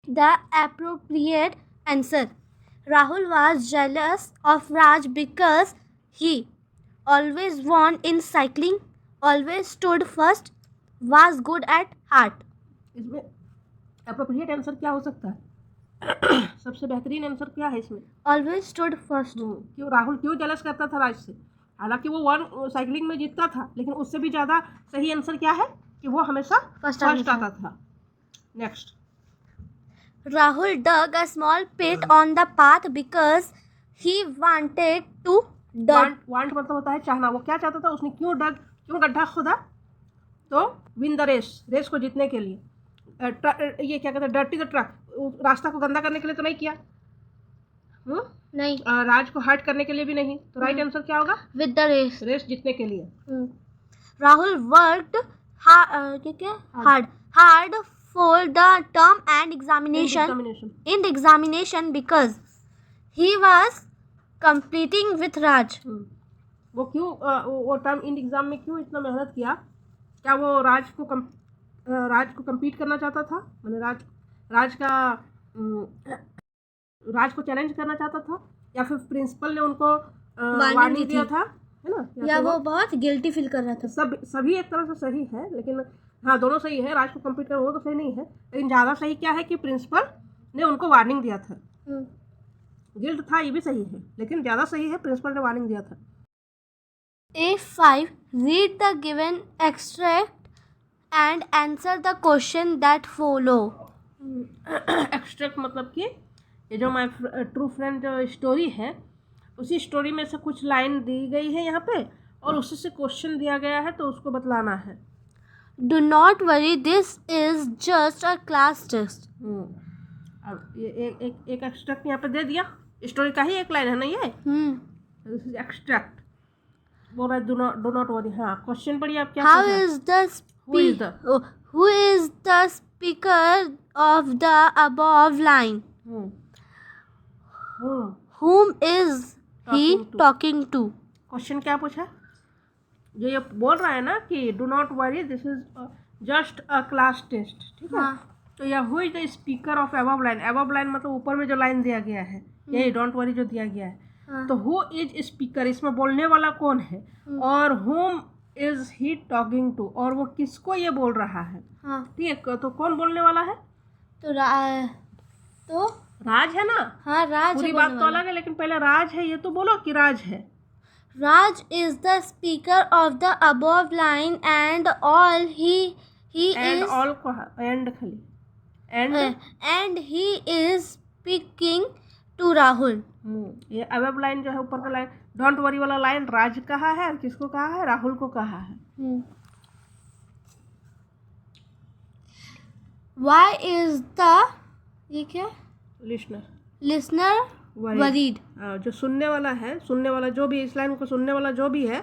the appropriate answer. Rahul was jealous of Raj because he always won in cycling, always stood first, was good at heart. इसमें appropriate answer क्या हो सकता है? सबसे बेहतरीन answer क्या है इसमें? Always stood first. क्यों राहुल क्यों जेलस करता था राज से? हालांकि वो वन साइकिलिंग में जीतता था, लेकिन उससे भी ज़्यादा सही आंसर क्या है कि वो हमेशा First फर्स्ट आता आता था. Next. Rahul dug a small pit on the path because he wanted to dirt. Want मतलब होता है चाहना. वो क्या चाहता था? उसने क्यों गड्ढा खोदा? तो विन द रेस को जीतने के लिए. ये क्या कहते हैं, डर्टी द ट्रक, रास्ता को गंदा करने के लिए तो नहीं किया. नहीं, राज को हर्ट करने के लिए भी नहीं. तो राइट आंसर क्या होगा? with the race. रेस जीतने के लिए. Rahul worked hard for the term and in the examination because he was competing with Raj. वो क्यों वो टर्म इन एग्जाम में क्यों इतना मेहनत किया? क्या वो राज को compete करना चाहता था? मैंने राज को चैलेंज करना चाहता था, या फिर प्रिंसिपल ने उनको वार्निंग दिया था, है ना? या वो बहुत गिल्टी फील कर रहा था. सभी एक तरह से सही है, लेकिन हाँ दोनों सही है. राज को कम्पीट करना वो तो सही नहीं है, लेकिन ज़्यादा सही क्या है कि प्रिंसिपल ने उनको वार्निंग दिया था. गिल्ट था ये भी सही है, लेकिन ज़्यादा सही है प्रिंसिपल ने वार्निंग दिया था. A5. Read the given extract and answer the question that follow. Extract मतलब कि ये जो माय ट्रू फ्रेंड जो स्टोरी है, उसी स्टोरी में से कुछ लाइन दी गई है यहाँ पे, और उसी से क्वेश्चन दिया गया है, तो उसको बतलाना है. Do not worry, this is just a class test. अब ये एक एक्सट्रैक्ट यहाँ पे दे दिया. स्टोरी का ही एक लाइन है ना ये. This is extract. बोल रहा है डू नॉट वरी. हाँ, क्वेश्चन पढ़िए आप. क्या Who is the speaker of the above line? Whom is he talking to? Question क्या पूछा? जो ये बोल रहा है ना कि do not worry, this is just a class test. ठीक है. तो यह who is the speaker of above line. Above line मतलब ऊपर में जो लाइन दिया गया है, यही डोंट वरी जो दिया गया है. तो हु इज स्पीकर, इसमें बोलने वाला कौन है, और whom is he talking to, और वो किसको ये बोल रहा है. ठीक है. तो कौन बोलने वाला है? तो राज है ना. हाँ, राज. पूरी बात तो अलग है, लेकिन पहले राज है ये तो बोलो कि राज है. Raj is the speaker of the above line and all and he is speaking to Rahul. ये अबव लाइन जो है, ऊपर का लाइन, डोंट वरी वाला लाइन राज कहा है, और किसको कहा है? राहुल को कहा है. Why is the ये क्या? Listener worried. जो सुनने वाला है, सुनने वाला जो भी इस लाइन को सुनने वाला जो भी है,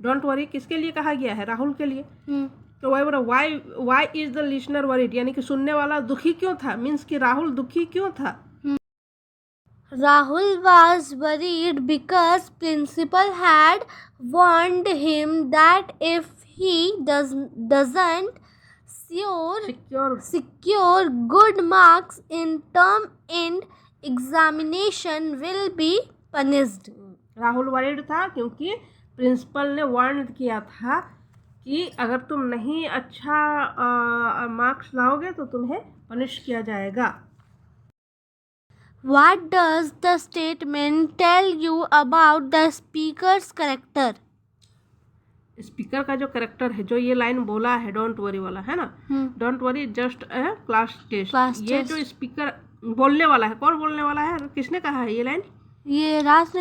डोंट वरी किसके लिए कहा गया है? राहुल के लिए. तो वही बोला why is the listener worried, यानी कि सुनने वाला दुखी क्यों था, मीन्स कि राहुल दुखी क्यों था? Rahul was worried because principal had warned him that if he doesn't secure good marks in term end examination will be punished. Rahul worried था क्योंकि प्रिंसिपल ने वार्न किया था कि अगर तुम नहीं अच्छा मार्क्स लाओगे तो तुम्हें पनिश किया जाएगा. What does the statement tell you about the speaker's character? Speaker का जो करेक्टर है, जो ये लाइन बोला है डोंट वरी वाला, है ना, don't worry just a class test. ये जो स्पीकर बोलने वाला है, कौन बोलने वाला है, किसने कहा है ये लाइन? ये राज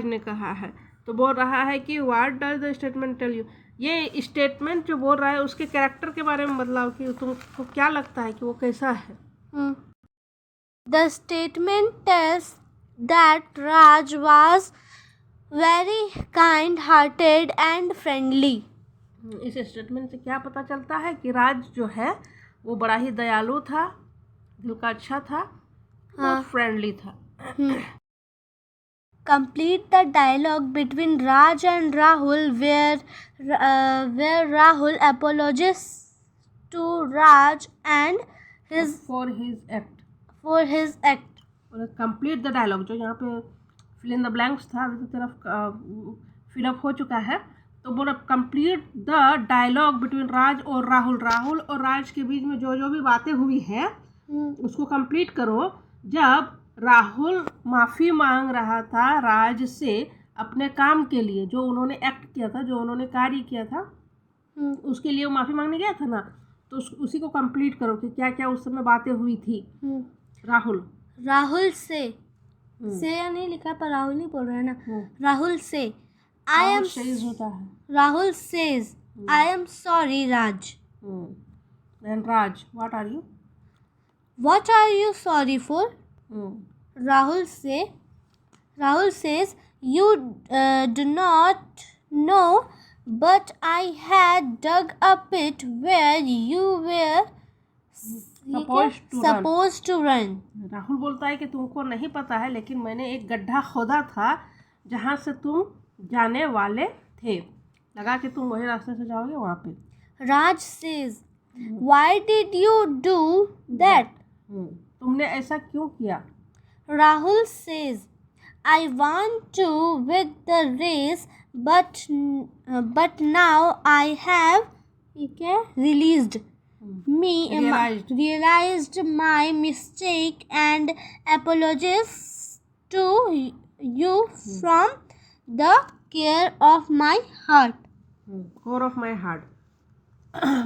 ने कहा है. तो बोल रहा है कि what does the statement tell you. ये स्टेटमेंट जो बोल रहा है उसके कैरेक्टर के बारे में बतलाओ कि तुमको क्या लगता है कि वो कैसा है. The statement tells that Raj was very kind-hearted and friendly. इस स्टेटमेंट से क्या पता चलता है कि राज जो है वो बड़ा ही दयालु था, दिल का अच्छा था, और फ्रेंडली था. Complete the dialogue between Raj and Rahul where Rahul apologizes to Raj and for his act. और कंप्लीट द डायलॉग, जो यहाँ पे फिल इन द ब्लैंक्स था अभी तो तरफ फिलअप हो चुका है, तो बोला कंप्लीट द डायलॉग बिटवीन राज और राहुल। राहुल और राज के बीच में जो जो भी बातें हुई है उसको कंप्लीट करो। जब राहुल माफ़ी मांग रहा था राज से अपने काम के लिए, जो उन्होंने एक्ट किया था, जो उन्होंने कार्य किया था, उसके लिए वो माफ़ी मांगने गया था ना, तो उसी को कंप्लीट करो कि क्या क्या उस समय बातें हुई थी। राहुल से या नहीं लिखा, पर राहुल नहीं बोल रहे हैं ना। राहुल से आई एम, होता है। Rahul says I am sorry Raj. And Raj, what are you sorry for? Rahul says you do not know, but I had dug a pit where you were supposed to run. Rahul बोलता है कि तुमको नहीं पता है, लेकिन मैंने एक गड्ढा खोदा था जहाँ से तुम जाने वाले थे, लगा कि तुम वही रास्ते से जाओगे वहाँ पे। राज says why did you do that? तुमने ऐसा क्यों किया? Rahul says I want to win the race, but now I have realized my mistake and apologize to you from the core of my heart. core of my heart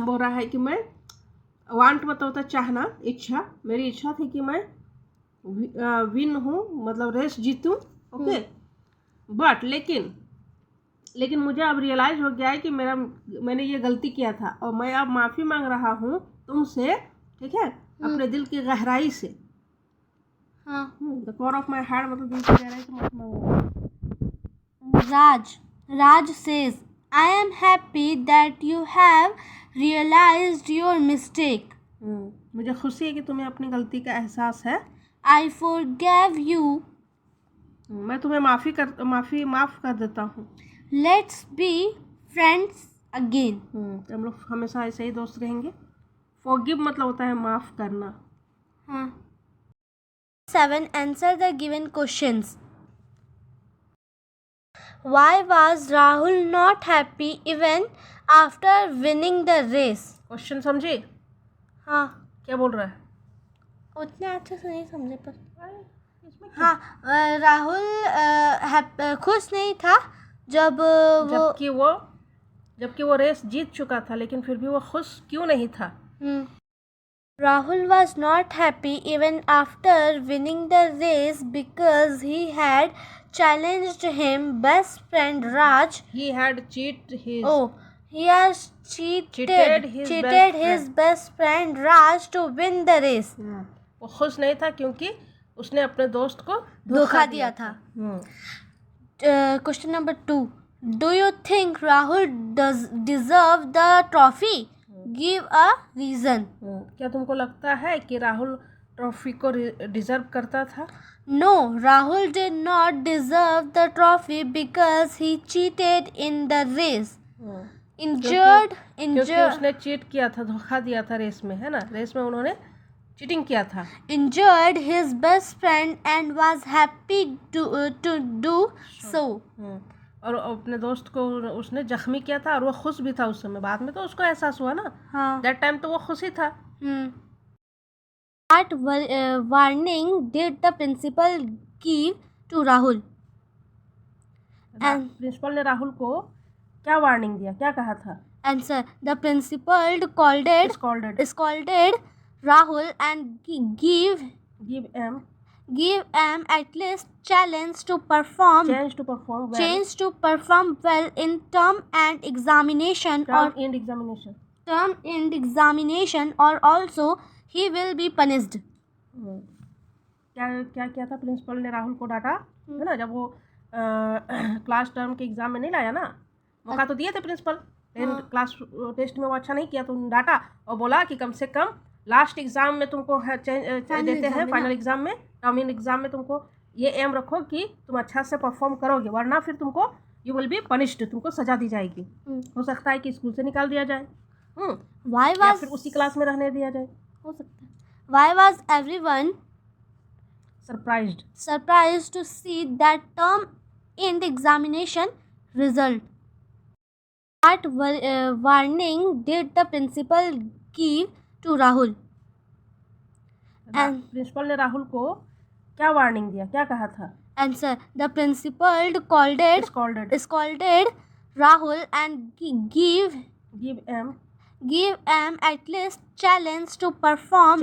बोल रहा है कि मैं want मतलब होता चाहना, इच्छा, मेरी इच्छा थी कि मैं विन हूँ, मतलब रेस जीतूँ, ओके, बट लेकिन मुझे अब रियलाइज़ हो गया है कि मैंने ये गलती किया था और मैं अब माफ़ी मांग रहा हूँ तुमसे, ठीक है, अपने दिल की गहराई से। The core of my heart मतलब दिल की गहराई से माफ़ी मांग रहा हूँ। राज says I am happy that you have realized your mistake. मुझे खुशी है कि तुम्हें अपनी गलती का एहसास है। I forgive you. मैं तुम्हें माफ़ कर देता हूँ। Let's be friends again. हम लोग हमेशा ऐसे ही दोस्त रहेंगे। Forgive मतलब होता है माफ़ करना। 7. Answer the given questions. Why was Rahul not happy even after winning the race? Question समझे? हाँ, क्या बोल रहा है? उतने अच्छे से नहीं समझे पर राहुल खुश नहीं था जबकि वो रेस जीत चुका था, लेकिन फिर भी वो खुश क्यों नहीं था? Rahul was not happy even after winning the race because he had challenged his best friend Raj. He had cheated his best friend Raj to win the race. वो खुश नहीं था क्योंकि उसने अपने दोस्त को धोखा दिया था। Question number 2. Do you think Rahul does deserve the trophy? Give a reason. क्या तुमको लगता है कि राहुल ट्रॉफी को डिजर्व करता था? No, Rahul did not deserve the trophy because he cheated in the race. क्योंकि उसने चीट किया था, धोखा दिया था रेस में, है ना? रेस में उन्होंने चीटिंग किया था। Injured his best friend and was happy to do so. और अपने दोस्त को उसने जख्मी किया था और वो खुश भी था उस समय। बाद में तो उसको एहसास हुआ ना, दैट टाइम तो वो खुश ही था। What warning did the principal give to Rahul? Principal ने राहुल को क्या वार्निंग दिया, क्या कहा था? Answer. The principal scolded Rahul and give him at least change to perform well in term and examination or also he will be punished. क्या किया था प्रिंसिपल ने? राहुल को डांटा, है ना? जब वो क्लास टर्म के एग्जाम में नहीं लाया ना, मौका तो दिए थे प्रिंसिपल, लेकिन क्लास टेस्ट में वो अच्छा नहीं किया तो डांटा और बोला कि कम से कम लास्ट एग्जाम में तुमको देते हैं, फाइनल एग्जाम में, टर्मिनल एग्जाम में तुमको ये एम रखो कि तुम अच्छा से परफॉर्म करोगे, वरना फिर तुमको यू विल बी पनिश्ड, तुमको सजा दी जाएगी। हो सकता है कि स्कूल से निकाल दिया जाए, या फिर उसी क्लास में रहने दिया जाए, हो सकता है। Why was everyone surprised to see that term in the examination result. What warning did the principal give to Rahul? And principal ने राहुल को क्या वार्निंग दिया, क्या कहा था? answer: the principal scolded Rahul and give him at least challenge to perform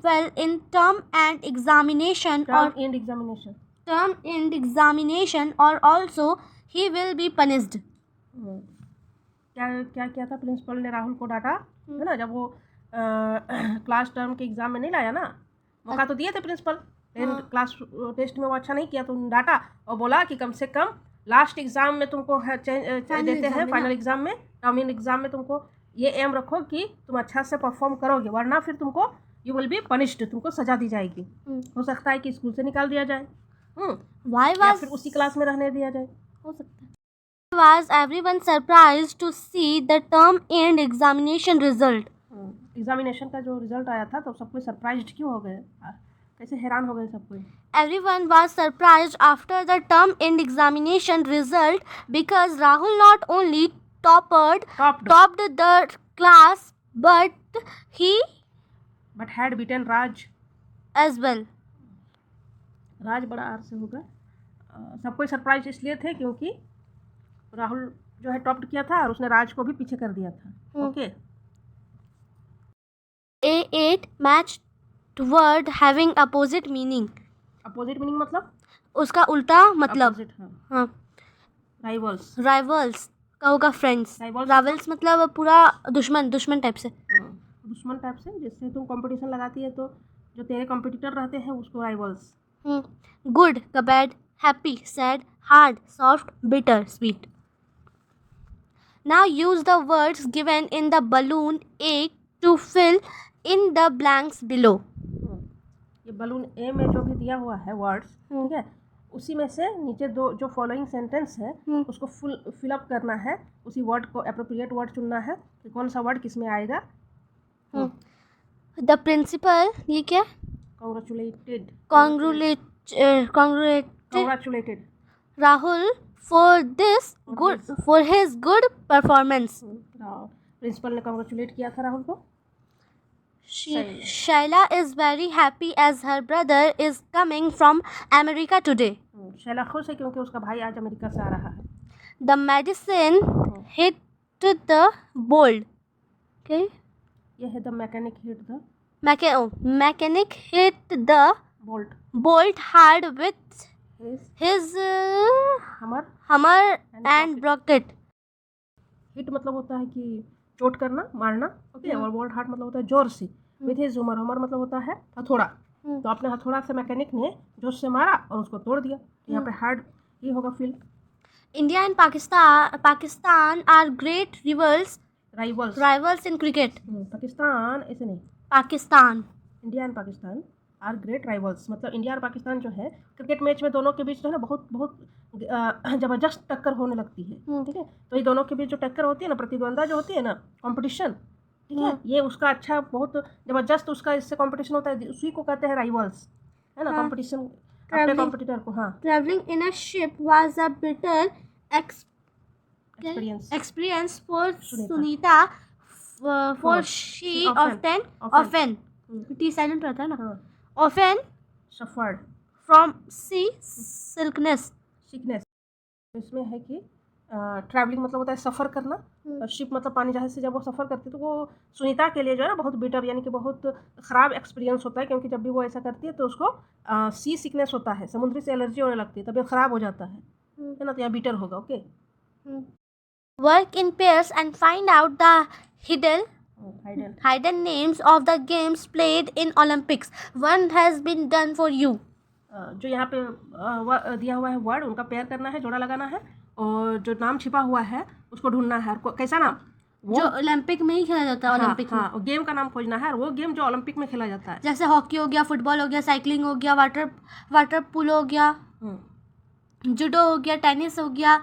well in term and examination or also he will be punished. क्या किया था प्रिंसिपल ने? राहुल को डांटा है ना, जब वो क्लास टर्म के एग्जाम में नहीं लाया ना, मौका तो दिए थे प्रिंसिपल, लेकिन क्लास टेस्ट में वो अच्छा नहीं किया तो डांटा और बोला कि कम से कम लास्ट एग्जाम में तुमको देते हैं, फाइनल एग्जाम में, टर्मिनल एग्जाम में तुमको ये एम रखो कि तुम अच्छा से परफॉर्म करोगे, वरना फिर तुमको यू विल बी पनिश्ड, तुमको सजा दी जाएगी। हो सकता है कि स्कूल से निकाल दिया जाए, या फिर उसी क्लास में रहने दिया जाए, हो सकता है। Was everyone surprised to see the term end examination result? Examination का जो रिजल्ट आया था तो सब कोई सरप्राइज्ड क्यों हो गए, कैसे हैरान हो गए सब कोई? Everyone was surprised after the term end examination result because Rahul not only topped the class but had beaten Raj as well. राज बड़ा आर से होगा। सब कोई सरप्राइज इसलिए थे क्योंकि राहुल जो है टॉप किया था और उसने राज को भी पीछे कर दिया था। Okay. A8 matched word having opposite meaning. Opposite meaning मतलब उसका उल्टा मतलब। हाँ। राइवल्स का होगा फ्रेंड्स। राइवल्स मतलब पूरा दुश्मन टाइप से। दुश्मन टाइप से, जैसे तुम कंपटीशन लगाती है तो जो तेरे कंपटीटर रहते हैं उसको राइवल्स। गुड का bad, happy sad, hard soft, bitter sweet. Now use the words given in the balloon A to fill in the blanks below. ये बलून ए में जो भी दिया हुआ है वर्ड्स, ठीक है, उसी में से नीचे दो जो फॉलोइंग सेंटेंस है उसको फिलअप करना है, उसी वर्ड को एप्रोप्रिएट वर्ड चुनना है कि कौन सा वर्ड किस में आएगा। द प्रिंसिपल, ये क्या? Congratulated Rahul for his good performance. Principal ने कांग्रेचुलेट किया था राहुल को। Shaila is very happy as her brother is coming from America today. Shaila खुश है क्योंकि उसका भाई आज अमेरिका से आ रहा है। The medicine hit the bolt. Okay. ये है the mechanic hit the bolt hard with his hammer and broke it. Hit मतलब होता है कि चोट करना, मारना, ओके, और बोल्ट हार्ड मतलब होता है जोर से। विथ हिज हमर मतलब होता है हथौड़ा। तो अपने हथौड़ा से मैकेनिक ने जोर से मारा और उसको तोड़ दिया। यहाँ पे हार्ड ये होगा feel. India and Pakistan are great rivals in cricket. Pakistan ऐसे नहीं, Pakistan, India and Pakistan are great rivals, मतलब इंडिया और पाकिस्तान जो है क्रिकेट मैच में दोनों के बीच जो है ना बहुत ज़बरदस्त टक्कर होने लगती है, ठीक है। तो ये दोनों के बीच जो टक्कर होती है ना, प्रतिद्वंदा जो होती है ना, कंपटीशन, ठीक है, ये उसका अच्छा बहुत ज़बरदस्त उसका इससे कंपटीशन होता है, उसी को कहते हैं राइवल्स, है ना, कंपटीशन अपने कंपटीटर को। हाँ। Travelling in a ship was a bitter experience for Sunita, for she often T silent रहता है ना, often suffered from sickness. इसमें है कि ट्रैवलिंग मतलब होता है सफ़र करना, और शिप मतलब पानी जहाज से जब वो सफ़र करती है तो वो सुनीता के लिए जो है ना बहुत बिटर यानी कि बहुत ख़राब एक्सपीरियंस होता है, क्योंकि जब भी वो ऐसा करती है तो उसको सी सिकनेस होता है, समुद्री से एलर्जी होने लगती है, तबीयत ख़राब हो जाता है ना, तो यहाँ बिटर होगा। Okay. Work in pairs and find out the hidden names of the games played in Olympics. One has been done for you. जो यहाँ पे दिया हुआ है वर्ड, उनका पेयर करना है, जोड़ा लगाना है, और जो नाम छिपा हुआ है उसको ढूंढना है। कैसा नाम? जो ओलंपिक में ही खेला जाता है। ओलंपिक हाँ, और गेम का नाम खोजना है, और वो गेम जो ओलंपिक में खेला जाता है, जैसे हॉकी हो गया, फुटबॉल हो गया, साइकिलिंग हो गया, वाटर पूलो हो गया, जूडो हो गया, टेनिस हो गया,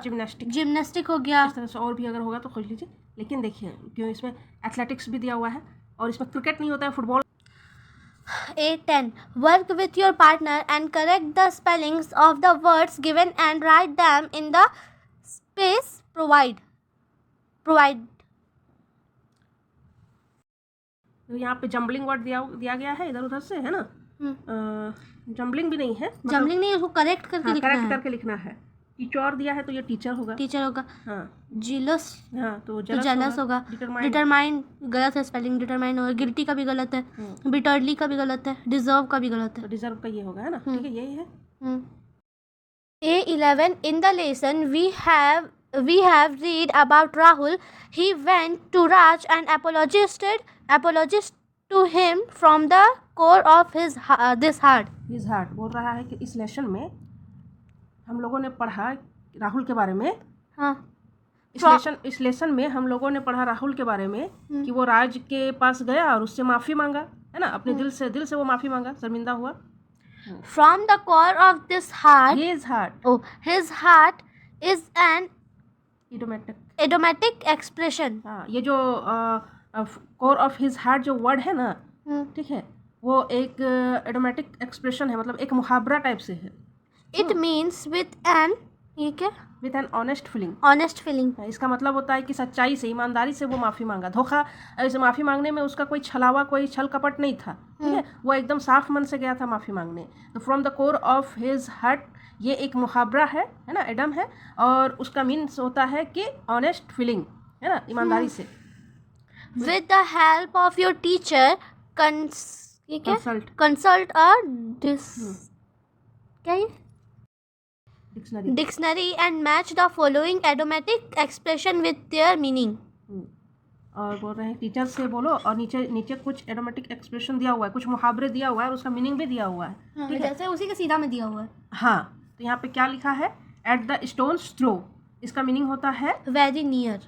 जिम्नास्टिक हो गया। इस तरह से और भी अगर होगा तो खोज लीजिए। लेकिन देखिए क्यों इसमें एथलेटिक्स भी दिया हुआ है और इसमें क्रिकेट नहीं होता है, football. A10. Work with your partner and correct the spellings of the words given and write them in the space provide. तो यहाँ पे जम्बलिंग वर्ड दिया गया है इधर उधर से, है ना। जम्बलिंग भी नहीं है, जम्बलिंग नहीं, उसको करेक्ट करके लिखना करेक्ट है। करके लिखना है। टीचर दिया है तो ये टीचर होगा। टीचर होगा। हाँ जीलस हाँ, तो जेलस होगा। डिटरमाइन गलत है, स्पेलिंग डिटरमाइन होगा। गिल्टी का भी गलत है, बिटरली का भी गलत है, डिजर्व का भी गलत है। तो डिजर्व का ये होगा, है ना। ठीक है, यही है। A11. In the lesson we have read about Rahul. He went to Raj and apologized to him from the core of this heart. His heart बोल रहा है कि इस लेसन में हम लोगों ने पढ़ा राहुल के बारे में। हाँ, इस लेसन में हम लोगों ने पढ़ा राहुल के बारे में कि वो राज के पास गया और उससे माफ़ी मांगा, है ना। अपने दिल से वो माफ़ी मांगा, शर्मिंदा हुआ। From the core of this heart. His heart. Oh, his heart is an idiomatic expression. हाँ, ये जो कोर ऑफ हिज हार्ट जो वर्ड है ना, ठीक है, वो एक idiomatic एक्सप्रेशन है, मतलब एक मुहावरा टाइप से है। It means with an honest feeling. honest feeling. इसका मतलब होता है कि सच्चाई से, ईमानदारी से वो माफ़ी मांगा। धोखा, ऐसे माफ़ी मांगने में उसका कोई छलावा, कोई छल कपट नहीं था, ठीक है। वो एकदम साफ मन से गया था माफ़ी मांगने। तो from the core of his heart, ये एक मुहावरा है ना, एडम है, और उसका मीन्स होता है कि ऑनेस्ट फीलिंग, है ना, ईमानदारी से। With the help of your teacher, consult a dictionary and match the following idiomatic expression with their meaning. और बोल रहे हैं टीचर से बोलो, और नीचे कुछ एडोमेटिक एक्सप्रेशन दिया हुआ है, कुछ मुहावरे दिया हुआ है और उसका मीनिंग भी दिया हुआ है, ठीक है। जैसे उसी के सीधा में दिया हुआ है। हाँ, तो यहाँ पे क्या लिखा है, एट द स्टोन्स थ्रो, इसका मीनिंग होता है वेरी नियर।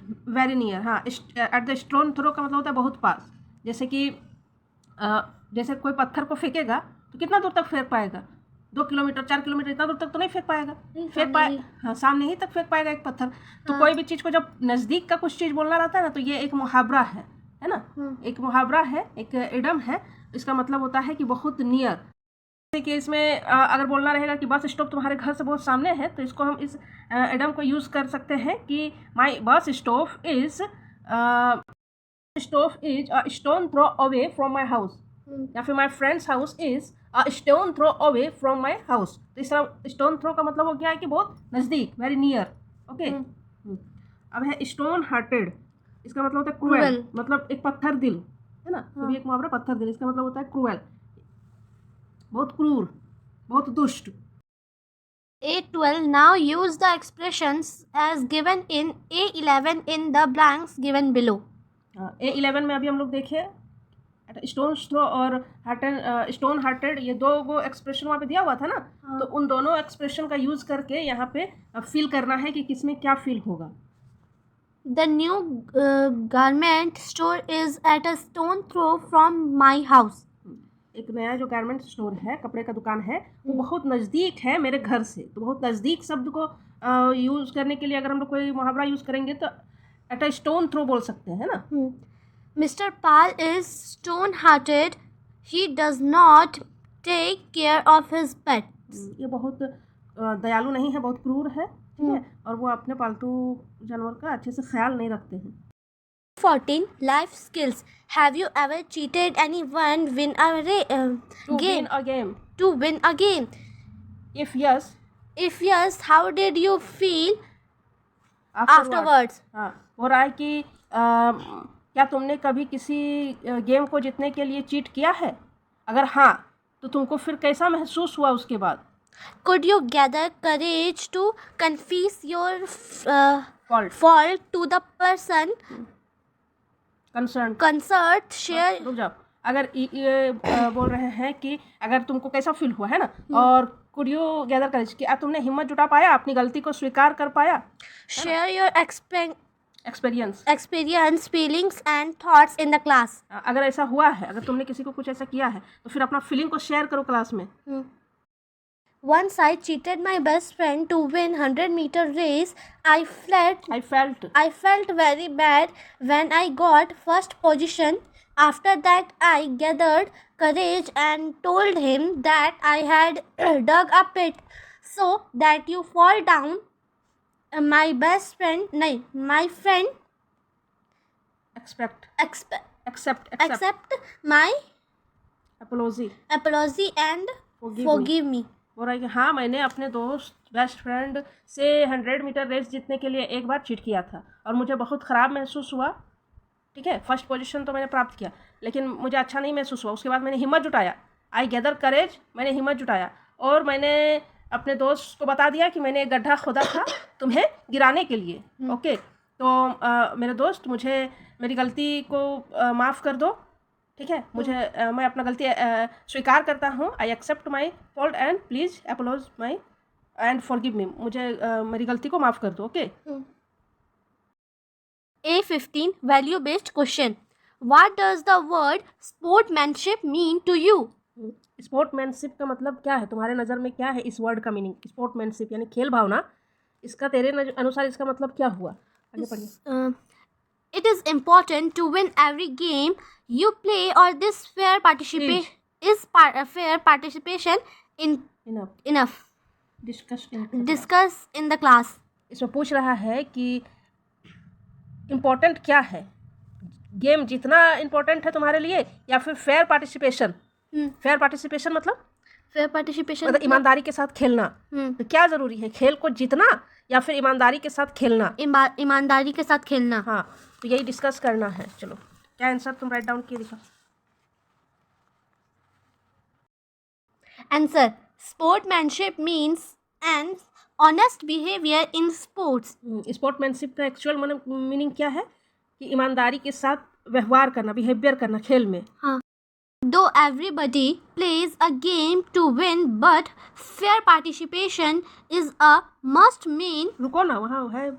हाँ, एट द स्टोन थ्रो का मतलब होता है बहुत पास। जैसे कि जैसे कोई पत्थर को फेंकेगा तो कितना दूर तक फेंक पाएगा, 2 किलोमीटर 4 किलोमीटर, इतना दूर तक तो नहीं फेंक पाएगा। हाँ, सामने ही तक फेंक पाएगा एक पत्थर। तो कोई भी चीज़ को जब नज़दीक का कुछ चीज़ बोलना रहता है ना, तो ये एक मुहावरा है ना। एक मुहावरा है, एक इडम है। इसका मतलब होता है कि बहुत नियर। जैसे कि इसमें अगर बोलना रहेगा कि बस स्टॉप तुम्हारे घर से बहुत सामने है, तो इसको हम इस इडम को यूज़ कर सकते हैं कि my bus stop is a stone throw away from my house, या फिर my friends house is a stone throw away from my house. तो इस तरह स्टोन थ्रो का मतलब हो गया है कि बहुत नज़दीक, वेरी नियर। ओके, अब है स्टोन हार्टेड, इसका मतलब होता है क्रूएल, मतलब एक पत्थर दिल, है ना। तो भी एक मुहावरा पत्थर दिल, इसका मतलब होता है क्रूएल, बहुत क्रूर, बहुत दुष्ट। A12. Now use the expressions as given in A11 in the blanks given below. A11 में अभी हम लोग देखे स्टोन थ्रो और स्टोन हार्टेड, ये दो गो एक्सप्रेशन वहाँ पे दिया हुआ था ना। तो उन दोनों एक्सप्रेशन का यूज़ करके यहाँ पे फील करना है कि किसमें क्या फील होगा। The new garment store is at a stone throw from my house. एक नया जो गारमेंट स्टोर है, कपड़े का दुकान है, वो बहुत नज़दीक है मेरे घर से। तो बहुत नज़दीक शब्द को यूज़ करने के लिए अगर हम लोग कोई मुहावरा यूज़ करेंगे तो एट अ स्टोन थ्रो बोल सकते हैं ना। Mr. Pal is stone-hearted. He does not take care of his pets. ये बहुत दयालु नहीं है, बहुत क्रूर है, ठीक है, और वो अपने पालतू जानवर का अच्छे से ख्याल नहीं रखते हैं। 14. Life skills. Have you ever cheated anyone To win a game. To win a game? If yes, how did you feel afterwards? हाँ, हो रहा है कि क्या तुमने कभी किसी गेम को जीतने के लिए चीट किया है? अगर हाँ, तो तुमको फिर कैसा महसूस हुआ उसके बाद? Could you gather courage to confess your fault to the person concerned? Share. रुक जाओ, अगर ये बोल रहे हैं कि अगर तुमको कैसा फील हुआ, है ना, और कुड यू गैदर करेज, कि तुमने हिम्मत जुटा पाया, अपनी गलती को स्वीकार कर पाया। Share your experience, feelings and thoughts in the class. अगर ऐसा हुआ है, अगर तुमने किसी को कुछ ऐसा किया है, तो फिर अपना फीलिंग को शेयर करो क्लास में। Once I cheated my best friend to win 100-meter race. I felt very bad when I got first position. After that, I gathered courage and told him that I had dug a pit so that you fall down. My best friend, no, my friend expect expe- accept accept my apology apology and Forgive forgive me. बोल रहा है कि हाँ मैंने अपने दोस्त best friend से 100 metre race जीतने के लिए एक बार चीट किया था और मुझे बहुत ख़राब महसूस हुआ, ठीक है। फर्स्ट पोजीशन तो मैंने प्राप्त किया लेकिन मुझे अच्छा नहीं महसूस हुआ। उसके बाद मैंने हिम्मत जुटाया, आई गैदर करेज, मैंने हिम्मत जुटाया और मैंने अपने दोस्त को बता दिया कि मैंने एक गड्ढा खोदा था तुम्हें गिराने के लिए। ओके, तो मेरे दोस्त मुझे मेरी गलती को माफ़ कर दो, ठीक है। मुझे मैं अपना गलती स्वीकार करता हूँ। I accept my fault and please apologise my and forgive me. मुझे मेरी गलती को माफ़ कर दो। Okay. A15 value based question. What does the word sportsmanship mean to you? Sportsmanship का मतलब क्या है तुम्हारे नज़र में? क्या है इस वर्ड का मीनिंग? स्पोर्टमैनशिप यानी खेल भावना, इसका तेरे अनुसार इसका मतलब क्या हुआ? आगे पढ़िए। It is important to win every game you play, or this fair participation is fair participation in enough discuss in the class. इसमें पूछ रहा है कि इम्पोर्टेंट क्या है, गेम जीतना इम्पोर्टेंट है तुम्हारे लिए या फिर फेयर पार्टिसिपेशन? फेयर पार्टिसिपेशन मतलब Fair participation मतलब ईमानदारी के साथ खेलना। तो क्या ज़रूरी है, खेल को जीतना या फिर ईमानदारी के साथ खेलना? ईमानदारी के साथ खेलना। हाँ, तो यही डिस्कस करना है। चलो, क्या आंसर तुम राइट डाउन किए दिखा। Answer, sportsmanship means an honest behaviour in sports. Sportsmanship का एक्चुअल मीनिंग क्या है कि ईमानदारी के साथ व्यवहार करना, बिहेवियर करना खेल में। हाँ, though everybody plays a game to win, but fair participation is a must mean. रुको ना, वहाँ है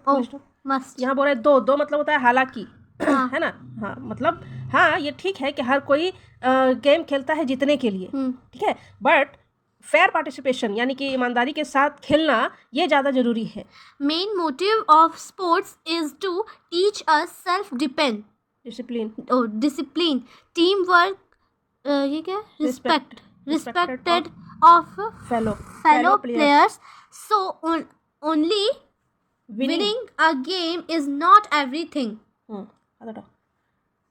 must. यहाँ बोल रहे दो मतलब होता है हालांकि, है ना। हाँ, मतलब हाँ ये ठीक है कि हर कोई गेम खेलता है जीतने के लिए, ठीक है, बट फेयर पार्टिसिपेशन यानी कि ईमानदारी के साथ खेलना ये ज़्यादा ज़रूरी है। Main motive of sports is to teach us self-depend, discipline, teamwork, ये क्या? Respected of fellow players. So only winning a game is not everything.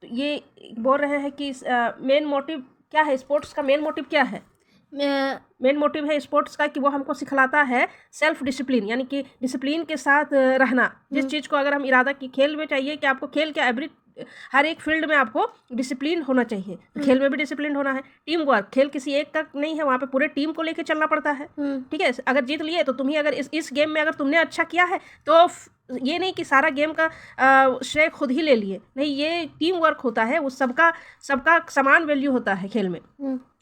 तो ये बोल रहे हैं कि मेन मोटिव क्या है स्पोर्ट्स का? मेन मोटिव क्या है? मेन मोटिव है स्पोर्ट्स का कि वो हमको सिखलाता है सेल्फ डिसिप्लिन, यानी कि डिसिप्लिन के साथ रहना। जिस चीज़ को अगर हम इरादा की खेल में चाहिए कि आपको खेल के हर एक फील्ड में आपको डिसिप्लिन होना चाहिए, तो खेल में भी डिसिप्लिन होना है। टीम वर्क, खेल किसी एक का नहीं है, वहाँ पे पूरे टीम को लेके चलना पड़ता है, ठीक है। अगर जीत लिए तो तुम्ही अगर इस गेम में अगर तुमने अच्छा किया है तो ये नहीं कि सारा गेम का श्रेय खुद ही ले लिए, नहीं, ये टीम वर्क होता है, वो सबका समान वैल्यू होता है खेल में,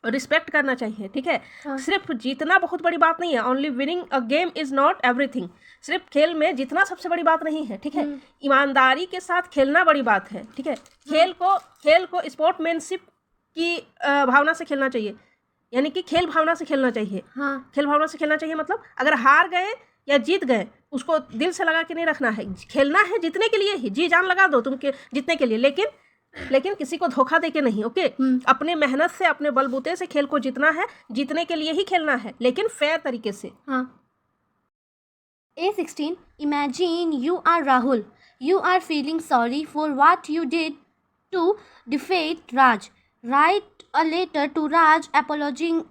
रिस्पेक्ट करना चाहिए, ठीक है। सिर्फ जीतना बहुत बड़ी बात नहीं है। Only winning a game is not everything. सिर्फ खेल में जीतना सबसे बड़ी बात नहीं है, ठीक है। ईमानदारी के साथ खेलना बड़ी बात है, ठीक है। खेल को स्पोर्ट्समैनशिप की भावना से खेलना चाहिए, यानी कि खेल भावना से खेलना चाहिए। खेल भावना से खेलना चाहिए मतलब अगर हार गए या जीत गए उसको दिल से लगा के नहीं रखना है। खेलना है जीतने के लिए ही, जी जान लगा दो तुम जीतने के लिए, लेकिन किसी को धोखा देके नहीं। ओके, अपने मेहनत से, अपने बलबूते से खेल को जीतना है, जीतने के लिए ही खेलना है, लेकिन फेयर तरीके से। A16, imagine you are Rahul. You are feeling sorry for what you did to defeat Raj. Write a letter to Raj apologizing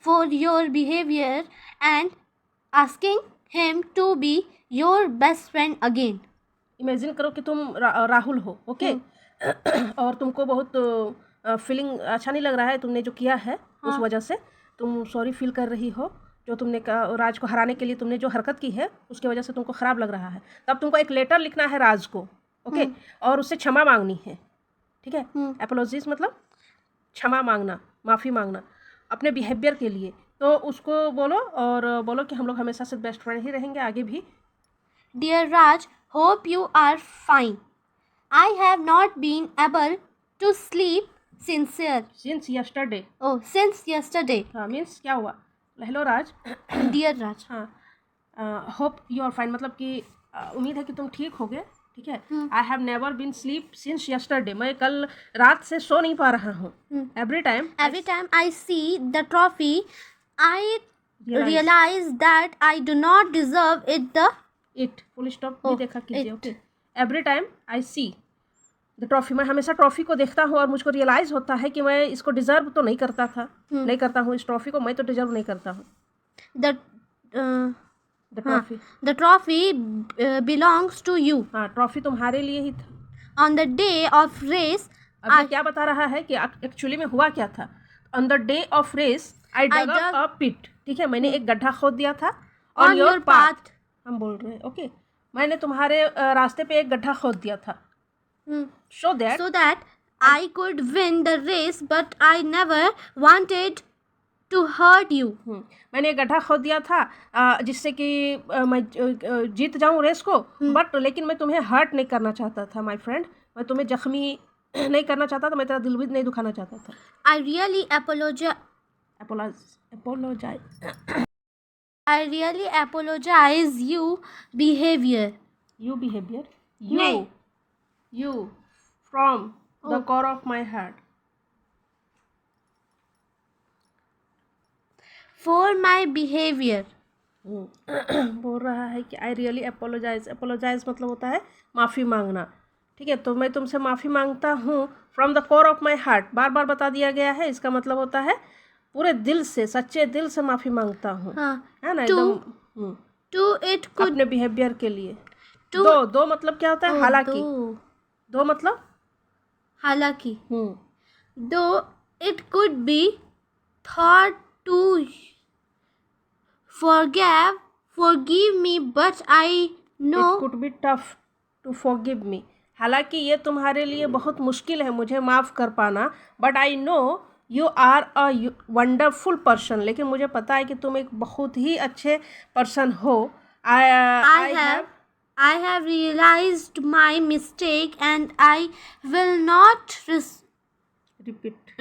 for your behavior and asking him to be your best friend again. Imagine करो कि तुम राहुल हो, okay, और तुमको बहुत feeling अच्छा नहीं लग रहा है तुमने जो किया है, उस वजह से तुम सॉरी फील कर रही हो। जो तुमने राज को हराने के लिए तुमने जो हरकत की है उसकी वजह से तुमको ख़राब लग रहा है। तब तुमको एक लेटर लिखना है राज को, ओके, और उससे क्षमा मांगनी है, ठीक है। एपोलॉजीज मतलब क्षमा मांगना, माफ़ी मांगना अपने बिहेवियर के लिए। तो उसको बोलो और बोलो कि हम लोग हमेशा से बेस्ट फ्रेंड ही रहेंगे आगे भी। Dear Raj, hope you are fine. I have not been able to sleep since yesterday. Oh, since yesterday. हाँ, मीन्स क्या हुआ? हेलो राज। डियर राज। हाँ, होप यू आर फाइन मतलब कि उम्मीद है कि तुम ठीक होगे, ठीक है. I have never been sleep since yesterday. मैं कल रात से सो नहीं पा रहा हूँ. Every time I see the trophy, I realize that I do not deserve it. It full stop भी देखा कीजिए. Okay. Every time I see the trophy. मैं हमेशा ट्रॉफी को देखता हूँ और मुझको रियलाइज होता है कि मैं इसको डिजर्व तो नहीं करता था. नहीं करता हूँ इस ट्रॉफी को. मैं तो डिजर्व नहीं करता हूँ. The trophy belongs to you. हाँ, ट्रॉफी तुम्हारे लिए ही था. On the day of race, अब क्या बता रहा है कि एक्चुअली में हुआ क्या था. On the day of race I dug up a pit. ठीक है, मैंने एक गड्ढा खोद दिया था. ऑन योर पाथ हम बोल रहे हैं. ओके. मैंने तुम्हारे रास्ते पे एक गड्ढा खोद दिया था. so that I could win the race, but I never wanted to hurt you. मैंने एक गड्ढा खोद दिया था जिससे कि मैं जीत जाऊं रेस को. बट लेकिन मैं तुम्हें हर्ट नहीं करना चाहता था माय फ्रेंड. मैं तुम्हें जख्मी नहीं करना चाहता था. मैं तेरा दिल भी नहीं दुखाना चाहता था. I really apologize you behavior. You behavior. नहीं. You from the core of my heart. For my behavior. बोल रहा है कि आई रियली अपोलोजाइज. अपोलोजाइज मतलब होता है माफ़ी मांगना. ठीक है, तो मैं तुमसे माफ़ी मांगता हूँ from the core of my heart. बार बार बता दिया गया है. इसका मतलब होता है पूरे दिल से, सच्चे दिल से माफ़ी मांगता हूँ. है ना, एकदम. टू इट कुड अपने बिहेवियर के लिए. दो मतलब क्या होता है? हालांकि. दो मतलब हालांकि. दो it could be thought to forgive me, but I know it could be tough to forgive me. हालांकि ये तुम्हारे लिए बहुत मुश्किल है मुझे माफ़ कर पाना. But I know you are a wonderful person. लेकिन मुझे पता है कि तुम एक बहुत ही अच्छे पर्सन हो. I have realized my mistake and I will not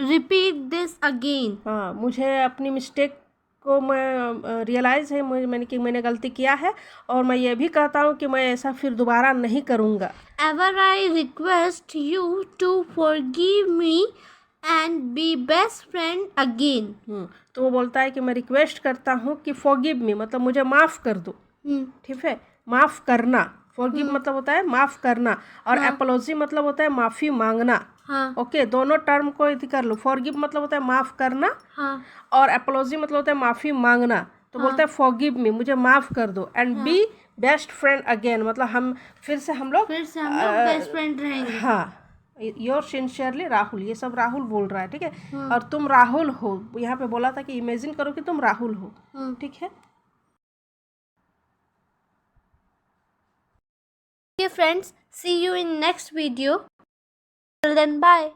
repeat this again. हाँ, मुझे अपनी मिस्टेक को मैं रियलाइज़ है मैंने गलती किया है. और मैं ये भी कहता हूँ कि मैं ऐसा फिर दोबारा नहीं करूँगा. Ever I request you to forgive me and be best friend again. तो वो बोलता है कि मैं रिक्वेस्ट करता हूँ कि forgive me मतलब मुझे माफ़ कर दो. ठीक है, माफ़ करना. forgive मतलब होता है माफ़ करना. और apology मतलब होता है माफ़ी मांगना. ओके, दोनों टर्म को इधर कर लो. forgive मतलब होता है माफ़ करना. और apology मतलब होता है माफ़ी मांगना. तो बोलता है forgive me मुझे माफ़ कर दो. And B best friend again मतलब हम फिर से हम लोग बेस्ट फ्रेंड रहेंगे. हाँ. Your sincerely Rahul. ये सब राहुल बोल रहा है. ठीक है, और तुम राहुल हो. यहाँ पे बोला था कि इमेजिन करो कि तुम राहुल हो. ठीक है. Okay friends, see you in next video. Till then, bye.